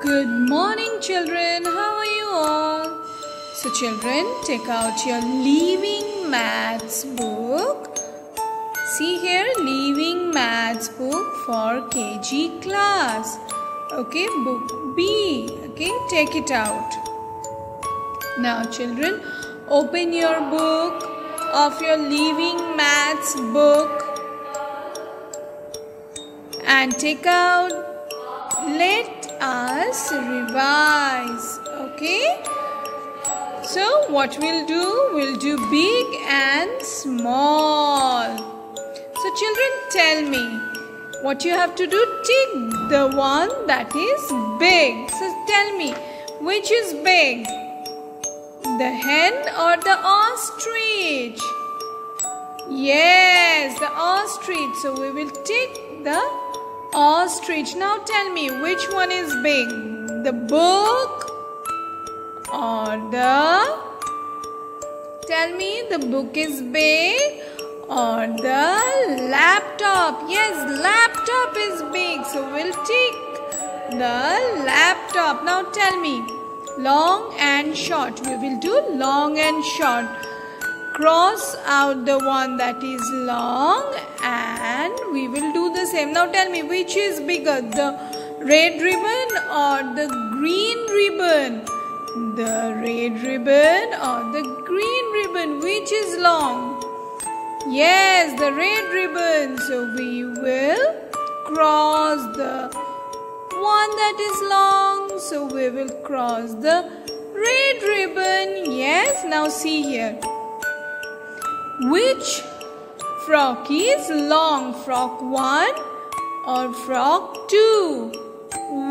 Good morning, children. How are you all? So, children, take out your Leaving Maths book. See here, Leaving Maths book for KG class. Okay, book B. Okay, take it out. Now, children, open your book of your Leaving Maths book and take out. Let us revise. Okay, so what we'll do big and small. So children, tell me what you have to do. Tick the one that is big. So tell me, which is big, the hen or the ostrich? Yes, the ostrich. So we will tick the ostrich. Now tell me, which one is big, the book or tell me, the book is big or the laptop? Yes, laptop is big, so we'll tick the laptop. Now tell me, long and short. We will do long and short. Cross out the one that is long and we will do the same. Now tell me, which is bigger, the red ribbon or the green ribbon? The red ribbon or the green ribbon? Which is long? Yes, the red ribbon. So we will cross the one that is long. So we will cross the red ribbon. Yes, now see here. Which frock is long, frock 1 or frock 2?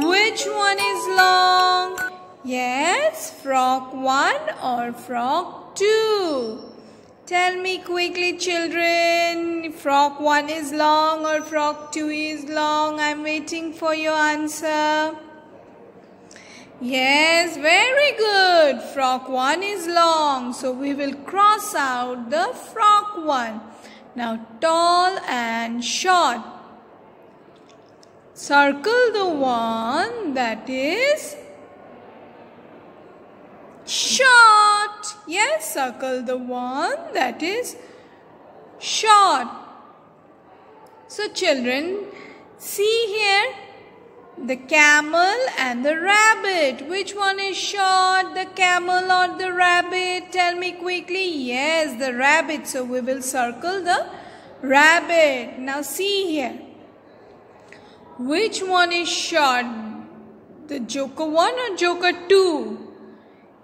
Which one is long? Yes, frock 1 or frock 2? Tell me quickly, children, frock 1 is long or frock 2 is long? I'm waiting for your answer. Yes, very good. Frock 1 is long. So we will cross out the frock 1. Now tall and short. Circle the one that is short. Yes, circle the one that is short. So children, see here, the camel and the rabbit. Which one is short, the camel or the rabbit? Tell me quickly. Yes, the rabbit. So we will circle the rabbit. Now see here. Which one is short, the joker 1 or joker 2?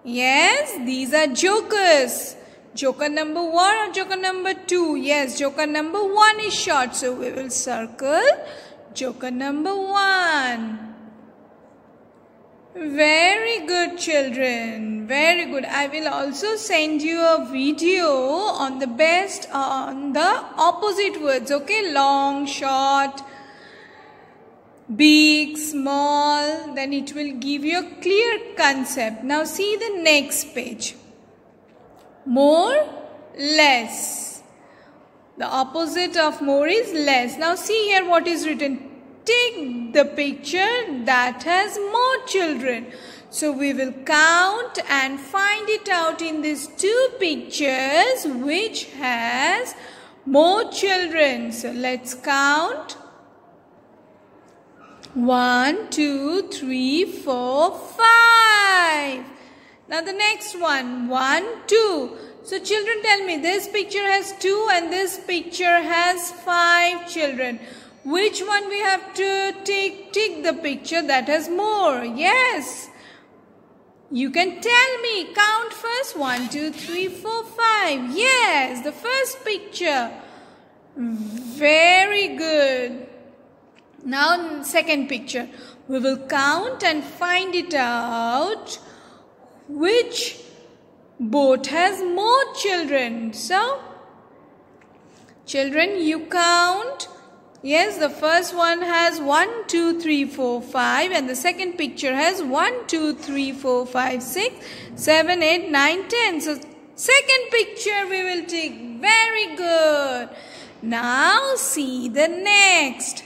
Yes, these are jokers. Joker number 1 or joker number 2? Yes, joker number 1 is short. So we will circle joker number 1. Very good, children. Very good. I will also send you a video on the best on the opposite words. Okay, long, short, big, small. Then it will give you a clear concept. Now see the next page. More, less. The opposite of more is less. Now see here what is written. Take the picture that has more children. So we will count and find it out in these two pictures which has more children. So let's count. 1, 2, 3, 4, 5. Now the next one. 1, 2. So children, tell me, this picture has 2 and this picture has 5 children. Which one we have to tick the picture that has more? Yes. You can tell me. Count first. 1, 2, 3, 4, 5. Yes, the first picture. Very good. Now second picture. We will count and find it out. Which boat has more children? So, children, you count. Yes, the first one has 1, 2, 3, 4, 5 and the second picture has 1, 2, 3, 4, 5, 6, 7, 8, 9, 10. So, second picture we will take. Very good. Now, see the next.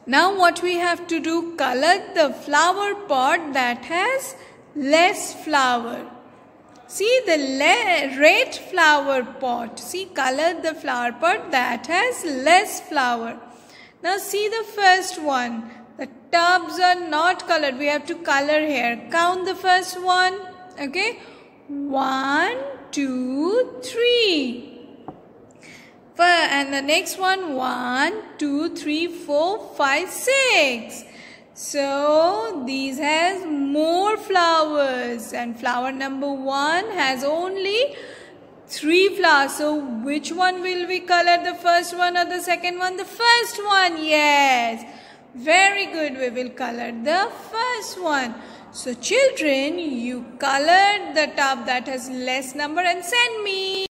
Now what we have to do, color the flower pot that has less flower. See the red flower pot. See, color the flower pot that has less flower. Now see the first one. The tubs are not colored. We have to color here. Count the first one. Okay. 1, 2, 3. And the next one, 1, 2, 3, 4, 5, 6. So these has more flowers, and flower number 1 has only 3 flowers. So which one will we color? The first one or the second one? The first one. Yes. Very good. We will color the first one. So children, you colored the tub that has less number and send me.